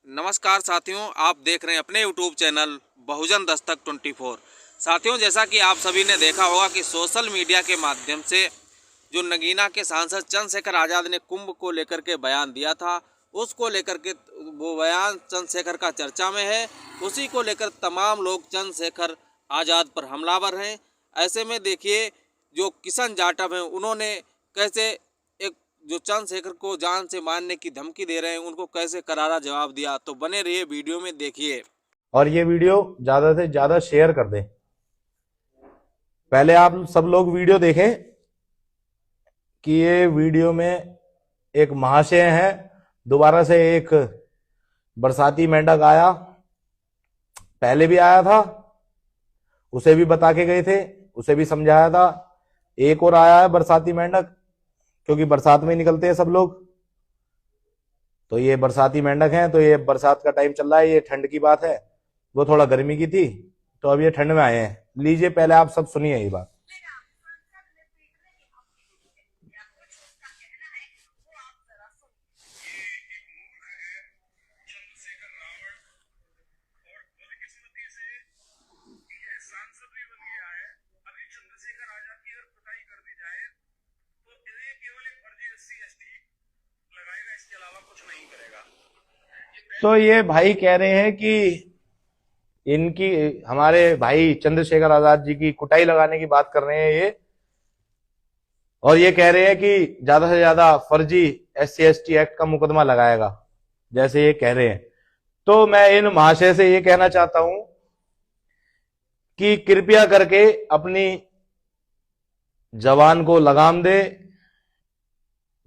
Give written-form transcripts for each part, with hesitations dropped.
नमस्कार साथियों, आप देख रहे हैं अपने यूट्यूब चैनल बहुजन दस्तक 24। साथियों, जैसा कि आप सभी ने देखा होगा कि सोशल मीडिया के माध्यम से जो नगीना के सांसद चंद्रशेखर आज़ाद ने कुंभ को लेकर के बयान दिया था, उसको लेकर के वो बयान चंद्रशेखर का चर्चा में है। उसी को लेकर तमाम लोग चंद्रशेखर आज़ाद पर हमलावर हैं। ऐसे में देखिए, जो किशन जाटव हैं, उन्होंने कैसे एक जो चंद्रशेखर को जान से मारने की धमकी दे रहे हैं, उनको कैसे करारा जवाब दिया। तो बने रहिए वीडियो में, देखिए। और ये वीडियो ज्यादा से ज्यादा शेयर कर दें। पहले आप सब लोग वीडियो देखें कि ये वीडियो में एक महाशय है, दोबारा से एक बरसाती मेंढक आया, पहले भी आया था, उसे भी बता के गए थे, उसे भी समझाया था। एक और आया है बरसाती मेंढक, क्योंकि बरसात में निकलते हैं सब लोग, तो ये बरसाती मेंढक हैं। तो ये बरसात का टाइम चल रहा है, ये ठंड की बात है, वो थोड़ा गर्मी की थी, तो अब ये ठंड में आए हैं। लीजिए, पहले आप सब सुनिए ये बात। तो ये भाई कह रहे हैं कि इनकी, हमारे भाई चंद्रशेखर आजाद जी की कुटाई लगाने की बात कर रहे हैं ये, और ये कह रहे हैं कि ज्यादा से ज्यादा फर्जी SC/ST एक्ट का मुकदमा लगाएगा, जैसे ये कह रहे हैं। तो मैं इन महाशय से ये कहना चाहता हूं कि कृपया करके अपनी जबान को लगाम दे,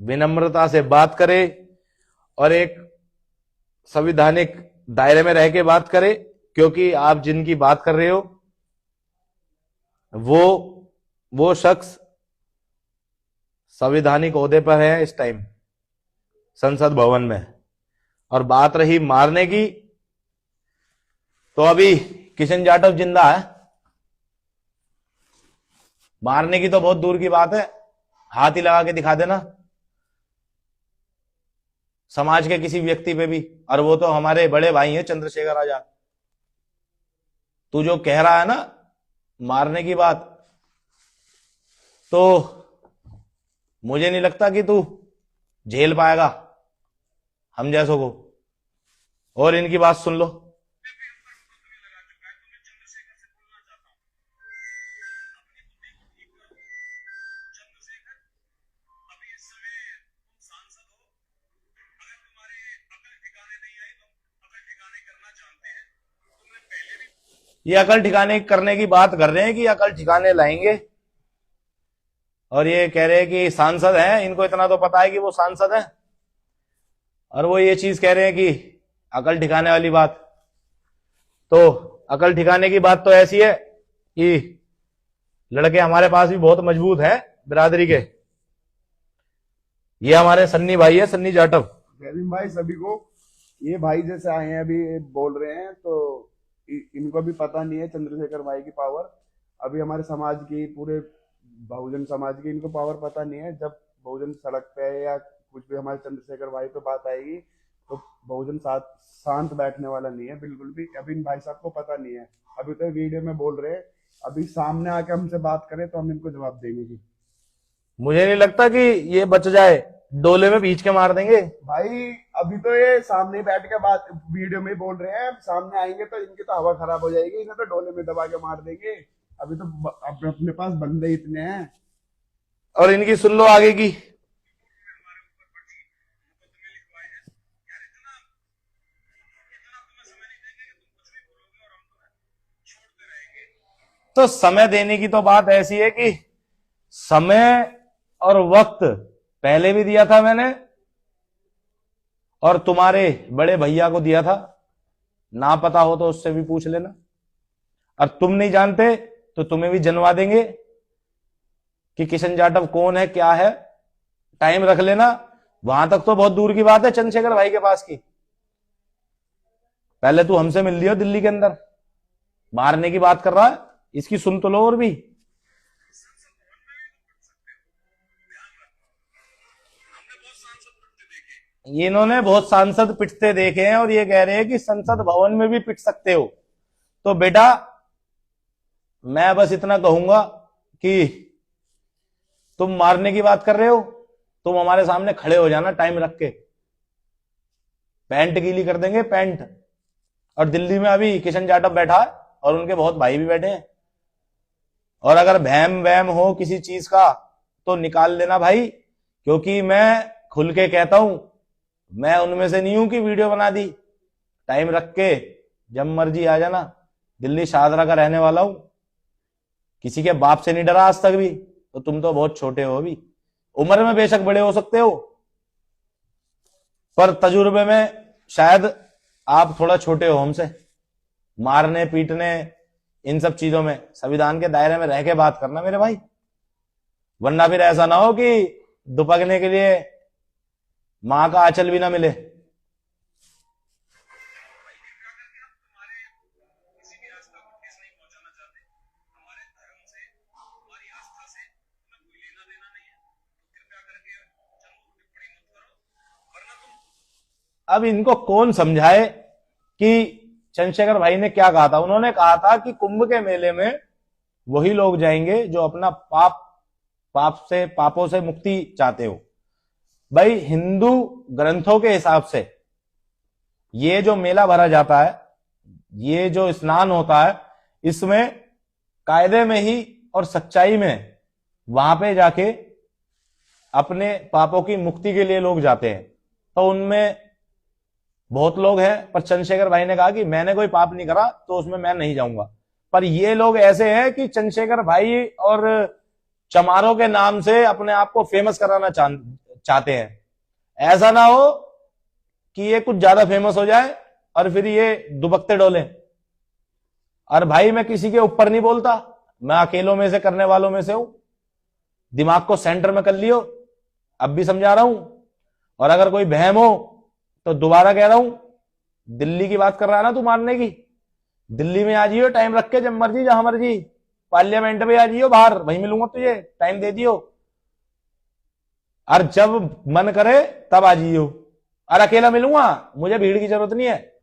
विनम्रता से बात करे और एक संवैधानिक दायरे में रह के बात करे, क्योंकि आप जिनकी बात कर रहे हो वो शख्स संवैधानिक ओहदे पर है इस टाइम संसद भवन में। और बात रही मारने की, तो अभी किशन जाटव जिंदा है, मारने की तो बहुत दूर की बात है। हाथ ही लगा के दिखा देना समाज के किसी व्यक्ति पे भी, और वो तो हमारे बड़े भाई हैं चंद्रशेखर आजाद। तू जो कह रहा है ना मारने की बात, तो मुझे नहीं लगता कि तू झेल पाएगा हम जैसों को। और इनकी बात सुन लो। ये अकल ठिकाने करने की बात कर रहे हैं कि अकल ठिकाने लाएंगे, और ये कह रहे हैं कि सांसद हैं, इनको इतना तो पता है कि वो सांसद हैं, और वो ये चीज कह रहे हैं कि अकल ठिकाने वाली बात। तो अकल ठिकाने की बात तो ऐसी है कि लड़के हमारे पास भी बहुत मजबूत हैं बिरादरी के। ये हमारे सन्नी भाई है, सन्नी जाटव। भाई सभी को, ये भाई जैसे आए हैं अभी बोल रहे हैं, तो इनको भी पता नहीं है चंद्रशेखर भाई की पावर। अभी हमारे समाज की, पूरे बहुजन समाज की इनको पावर पता नहीं है। जब बहुजन सड़क पे या कुछ भी हमारे चंद्रशेखर भाई पे बात आएगी, तो बहुजन शांत बैठने वाला नहीं है बिल्कुल भी। अभी इन भाई साहब को पता नहीं है, अभी तो वीडियो में बोल रहे हैं, अभी सामने आके हमसे बात करें तो हम इनको जवाब देंगे कि मुझे नहीं लगता कि ये बच जाए, डोले में बीच के मार देंगे भाई। अभी तो ये सामने बैठ के बात वीडियो में बोल रहे हैं, सामने आएंगे तो इनकी तो हवा खराब हो जाएगी, इन्हें तो डोले में दबा के मार देंगे। अभी तो अपने पास बंदे इतने हैं। और इनकी सुन लो आगे की। तो समय देने की तो बात ऐसी है कि समय और वक्त पहले भी दिया था मैंने, और तुम्हारे बड़े भैया को दिया था। ना पता हो तो उससे भी पूछ लेना, और तुम नहीं जानते तो तुम्हें भी जनवा देंगे कि किशन जाटव कौन है, क्या है। टाइम रख लेना, वहां तक तो बहुत दूर की बात है चंद्रशेखर भाई के पास की। पहले तू हमसे मिल लियो दिल्ली के अंदर, मारने की बात कर रहा है, इसकी सुन तो लो। और भी ये इन्होंने बहुत सांसद पिटते देखे हैं और ये कह रहे हैं कि संसद भवन में भी पिट सकते हो। तो बेटा मैं बस इतना कहूंगा कि तुम मारने की बात कर रहे हो, तुम हमारे सामने खड़े हो जाना टाइम रख के, पैंट गीली कर देंगे पैंट। और दिल्ली में अभी किशन जाटव बैठा है और उनके बहुत भाई भी बैठे हैं, और अगर वहम वहम हो किसी चीज का तो निकाल देना भाई, क्योंकि मैं खुल के कहता हूं मैं उनमें से नहीं हूं कि वीडियो बना दी। टाइम रख के जब मर्जी आ जाना। दिल्ली शाहदरा का रहने वाला हूं, किसी के बाप से नहीं डरा आज तक भी। तो तुम तो बहुत छोटे हो, अभी उम्र में बेशक बड़े हो सकते हो पर तजुर्बे में शायद आप थोड़ा छोटे हो हमसे। मारने पीटने इन सब चीजों में संविधान के दायरे में रह के बात करना मेरे भाई, वरना फिर ऐसा ना हो कि दुपकने के लिए मां का आंचल भी ना मिले। अब इनको कौन समझाए कि चंद्रशेखर भाई ने क्या कहा था। उन्होंने कहा था कि कुंभ के मेले में वही लोग जाएंगे जो अपना पापों से मुक्ति चाहते हो। भाई हिंदू ग्रंथों के हिसाब से ये जो मेला भरा जाता है, ये जो स्नान होता है, इसमें कायदे में ही और सच्चाई में वहां पे जाके अपने पापों की मुक्ति के लिए लोग जाते हैं। तो उनमें बहुत लोग हैं, पर चंद्रशेखर भाई ने कहा कि मैंने कोई पाप नहीं करा तो उसमें मैं नहीं जाऊंगा। पर ये लोग ऐसे हैं कि चंद्रशेखर भाई और चमारों के नाम से अपने आप को फेमस कराना चाहते हैं। ऐसा ना हो कि ये कुछ ज्यादा फेमस हो जाए और फिर ये दुबकते डोले। और भाई मैं किसी के ऊपर नहीं बोलता, मैं अकेलों में से करने वालों में से हूं। दिमाग को सेंटर में कर लियो, अब भी समझा रहा हूं। और अगर कोई बहम हो तो दोबारा कह रहा हूं, दिल्ली की बात कर रहा है ना तू मारने की, दिल्ली में आ जाइयो टाइम रख के, जब मर्जी जहां मर्जी, पार्लियामेंट में आ जाइयो, बाहर वहीं मिलूंगा तुझे, टाइम दे दियो। और जब मन करे तब आ जाइयो, और अकेला मिलूंगा, मुझे भीड़ की जरूरत नहीं है।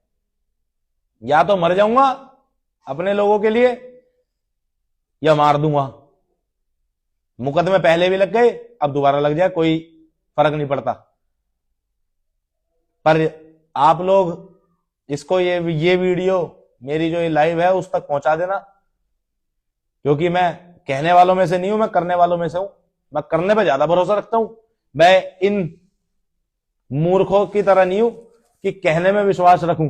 या तो मर जाऊंगा अपने लोगों के लिए या मार दूंगा। मुकदमे पहले भी लग गए, अब दोबारा लग जाए, कोई फर्क नहीं पड़ता। पर आप लोग इसको ये वीडियो मेरी जो ये लाइव है उस तक पहुंचा देना, क्योंकि मैं कहने वालों में से नहीं हूं, मैं करने वालों में से हूं। मैं करने पे ज्यादा भरोसा रखता हूं। मैं इन मूर्खों की तरह नहीं हूं कि कहने में विश्वास रखूं।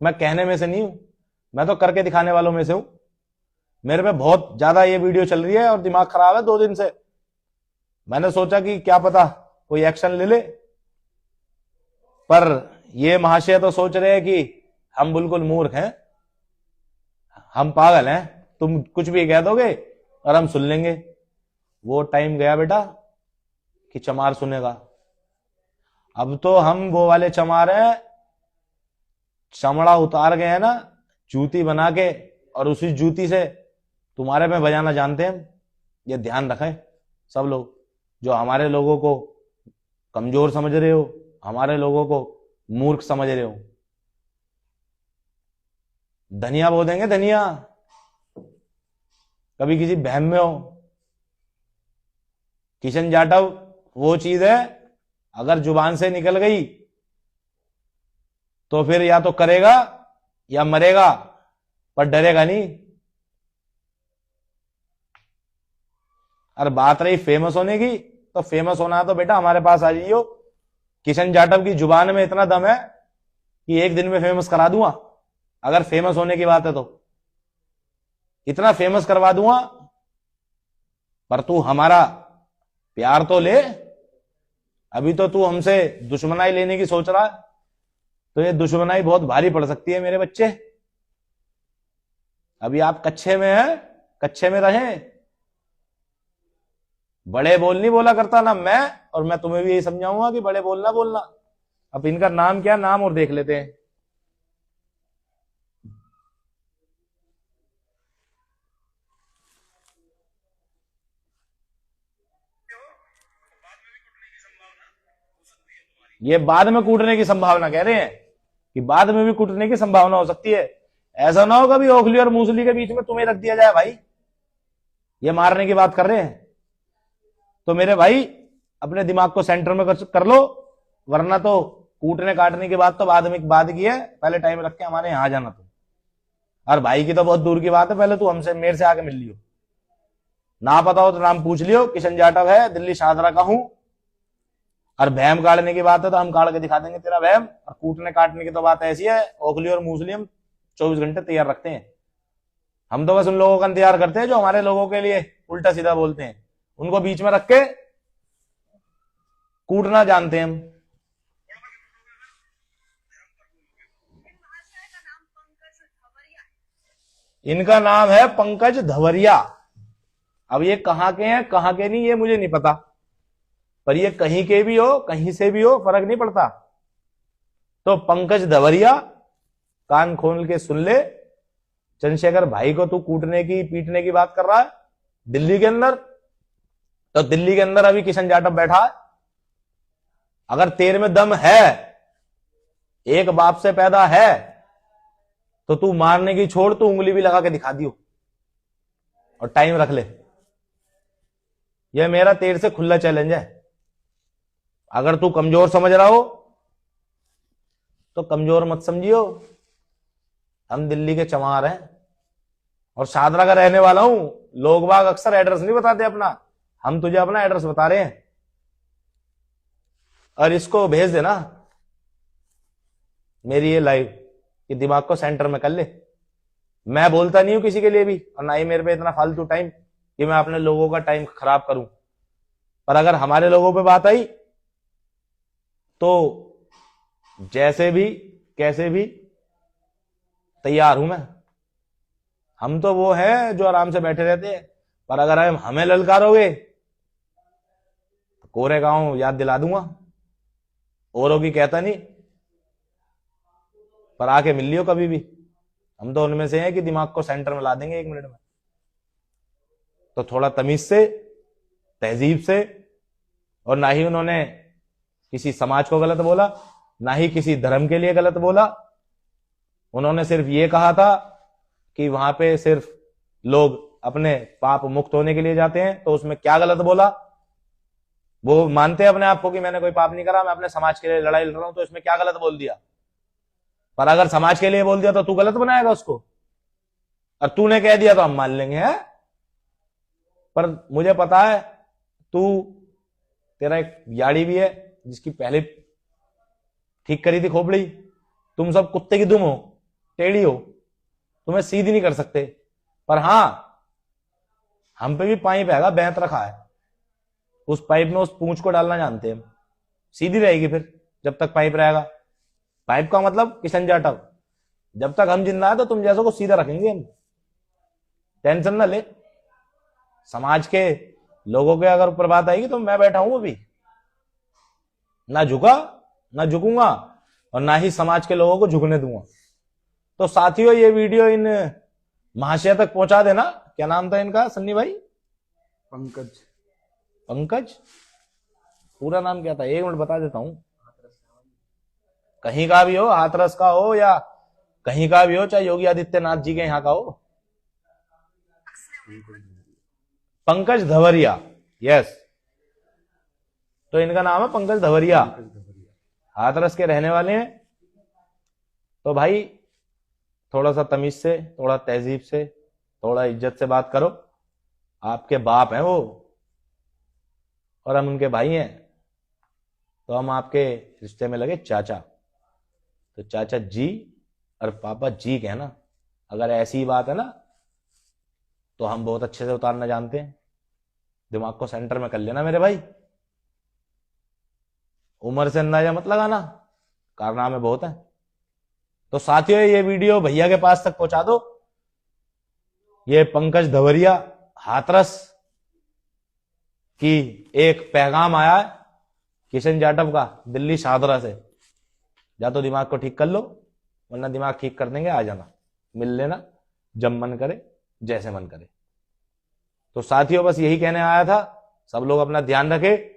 मैं कहने में से नहीं हूं, मैं तो करके दिखाने वालों में से हूं। मेरे पे बहुत ज्यादा ये वीडियो चल रही है और दिमाग खराब है 2 दिन से। मैंने सोचा कि क्या पता कोई एक्शन ले ले, पर ये महाशय तो सोच रहे हैं कि हम बिल्कुल मूर्ख हैं, हम पागल हैं, तुम कुछ भी कह दोगे और हम सुन लेंगे। वो टाइम गया बेटा कि चमार सुनेगा। अब तो हम वो वाले चमार हैं, चमड़ा उतार गए हैं ना जूती बना के, और उसी जूती से तुम्हारे में बजाना जानते हैं हम। ये ध्यान रखें सब लोग, जो हमारे लोगों को कमजोर समझ रहे हो, हमारे लोगों को मूर्ख समझ रहे हो। धनिया बो देंगे, धनिया, कभी किसी बहम में हो। किशन जाटव वो चीज है, अगर जुबान से निकल गई तो फिर या तो करेगा या मरेगा, पर डरेगा नहीं। और बात रही फेमस होने की, तो फेमस होना है तो बेटा हमारे पास आ जाइयो। किशन जाटव की जुबान में इतना दम है कि एक दिन में फेमस करा दूंगा। अगर फेमस होने की बात है तो इतना फेमस करवा दूंगा। पर तू हमारा प्यार तो ले, अभी तो तू हमसे दुश्मनाई लेने की सोच रहा है, तो ये दुश्मनाई बहुत भारी पड़ सकती है मेरे बच्चे। अभी आप कच्चे में हैं, कच्चे में रहें। बड़े बोल नहीं बोला करता ना मैं, और मैं तुम्हें भी यही समझाऊंगा कि बड़े बोलना बोलना। अब इनका नाम क्या, नाम और देख लेते हैं। ये बाद में कूटने की संभावना कह रहे हैं कि बाद में भी कूटने की संभावना हो सकती है। ऐसा ना हो कभी ओखली और मूसली के बीच में तुम्हें रख दिया जाए भाई, ये मारने की बात कर रहे हैं। तो मेरे भाई अपने दिमाग को सेंटर में कर लो, वरना तो कूटने काटने की बात तो बाद की है, पहले टाइम रख के हमारे यहाँ जाना तुम। और भाई की तो बहुत दूर की बात है, पहले तू हमसे मेरे से आके मिल लियो, ना पता हो तो नाम पूछ लियो, किशन जाटव है, दिल्ली शाहदरा का हूं। और वहम काटने की बात है तो हम काट के दिखा देंगे तेरा वहम। और कूटने काटने की तो बात ऐसी है, ओखली और मूसली हम 24 घंटे तैयार रखते हैं। हम तो बस उन लोगों का इंतजार करते हैं जो हमारे लोगों के लिए उल्टा सीधा बोलते हैं, उनको बीच में रख के कूटना जानते हैं हम। इनका नाम है पंकज धवरिया। अब ये कहां के हैं कहां के नहीं ये मुझे नहीं पता, पर ये कहीं के भी हो कहीं से भी हो फर्क नहीं पड़ता। तो पंकज धवरिया, कान खोल के सुन ले, चंद्रशेखर भाई को तू कूटने की पीटने की बात कर रहा है दिल्ली के अंदर, तो दिल्ली के अंदर अभी किशन जाटव बैठा है। अगर तेरे में दम है, एक बाप से पैदा है, तो तू मारने की छोड़, तू उंगली भी लगा के दिखा दियो और टाइम रख ले। यह मेरा तेरे से खुला चैलेंज है। अगर तू कमजोर समझ रहा हो तो कमजोर मत समझियो, हम दिल्ली के चमार हैं और शाहदरा का रहने वाला हूं। लोग बाग अक्सर एड्रेस नहीं बताते अपना, हम तुझे अपना एड्रेस बता रहे हैं। और इसको भेज देना मेरी ये लाइव, कि दिमाग को सेंटर में कर ले। मैं बोलता नहीं हूं किसी के लिए भी, और ना ही मेरे पे इतना फालतू टाइम कि मैं अपने लोगों का टाइम खराब करूं। पर अगर हमारे लोगों पे बात आई तो जैसे भी कैसे भी तैयार हूं मैं। हम तो वो हैं जो आराम से बैठे रहते हैं, पर अगर हमें ललकारोगे तो कोरे गांव याद दिला दूंगा। औरों की कहता नहीं, पर आके मिल लियो कभी भी। हम तो उनमें से हैं कि दिमाग को सेंटर में ला देंगे 1 मिनट में। तो थोड़ा तमीज से, तहजीब से, और ना ही उन्होंने किसी समाज को गलत बोला, ना ही किसी धर्म के लिए गलत बोला। उन्होंने सिर्फ ये कहा था कि वहां पे सिर्फ लोग अपने पाप मुक्त होने के लिए जाते हैं, तो उसमें क्या गलत बोला। वो मानते हैं अपने आप को कि मैंने कोई पाप नहीं करा, मैं अपने समाज के लिए लड़ाई लड़ रहा हूं, तो इसमें क्या गलत बोल दिया। पर अगर समाज के लिए बोल दिया तो तू गलत बनाएगा उसको, और तूने कह दिया तो हम मान लेंगे है। पर मुझे पता है तेरा एक याड़ी भी है जिसकी पहले ठीक करी थी खोपड़ी। तुम सब कुत्ते की दुम हो, टेढ़ी हो, तुम्हें सीधी नहीं कर सकते। पर हां, हम पे भी पाइप हैगा, बैंत रखा है, उस पाइप में उस पूंछ को डालना जानते हैं हम। सीधी रहेगी फिर जब तक पाइप रहेगा। पाइप का मतलब किशन जाटव, जब तक हम जिंदा है तो तुम जैसों को सीधा रखेंगे हम, टेंशन ना ले। समाज के लोगों के अगर ऊपर बात आएगी तो मैं बैठा हूं अभी, ना झुका ना झुकूंगा, और ना ही समाज के लोगों को झुकने दूंगा। तो साथियों, ये वीडियो इन महाशय तक पहुंचा देना। क्या नाम था इनका सन्नी भाई? पंकज। पंकज, पूरा नाम क्या था? 1 मिनट बता देता हूं। कहीं का भी हो, हाथरस का हो या कहीं का भी हो, चाहे योगी आदित्यनाथ जी के यहाँ का हो, पंकज धवरिया। यस, तो इनका नाम है पंकज धवरिया, हाथरस के रहने वाले हैं। तो भाई थोड़ा सा तमीज से, थोड़ा तहजीब से, थोड़ा इज्जत से बात करो। आपके बाप हैं वो और हम उनके भाई हैं, तो हम आपके रिश्ते में लगे चाचा। तो चाचा जी और पापा जी कहना। अगर ऐसी बात है ना तो हम बहुत अच्छे से उतारना जानते हैं। दिमाग को सेंटर में कर लेना मेरे भाई। उम्र से अंदाजा मत लगाना, कारनामे बहुत है। तो साथियों, ये वीडियो भैया के पास तक पहुंचा दो। ये पंकज धवरिया हाथरस की एक पैगाम आया है किशन जाटव का दिल्ली शाहदरा से। या तो दिमाग को ठीक कर लो, वरना दिमाग ठीक कर देंगे, आ जाना, मिल लेना, जब मन करे, जैसे मन करे। तो साथियों, बस यही कहने आया था। सब लोग अपना ध्यान रखें,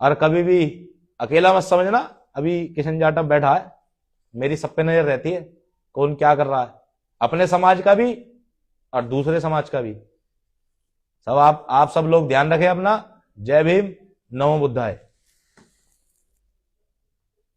और कभी भी अकेला मत समझना, अभी किशन जाटव बैठा है, मेरी सब पे नजर रहती है कौन क्या कर रहा है, अपने समाज का भी और दूसरे समाज का भी। सब आप सब लोग ध्यान रखें अपना। जय भीम, नमो बुद्धाय।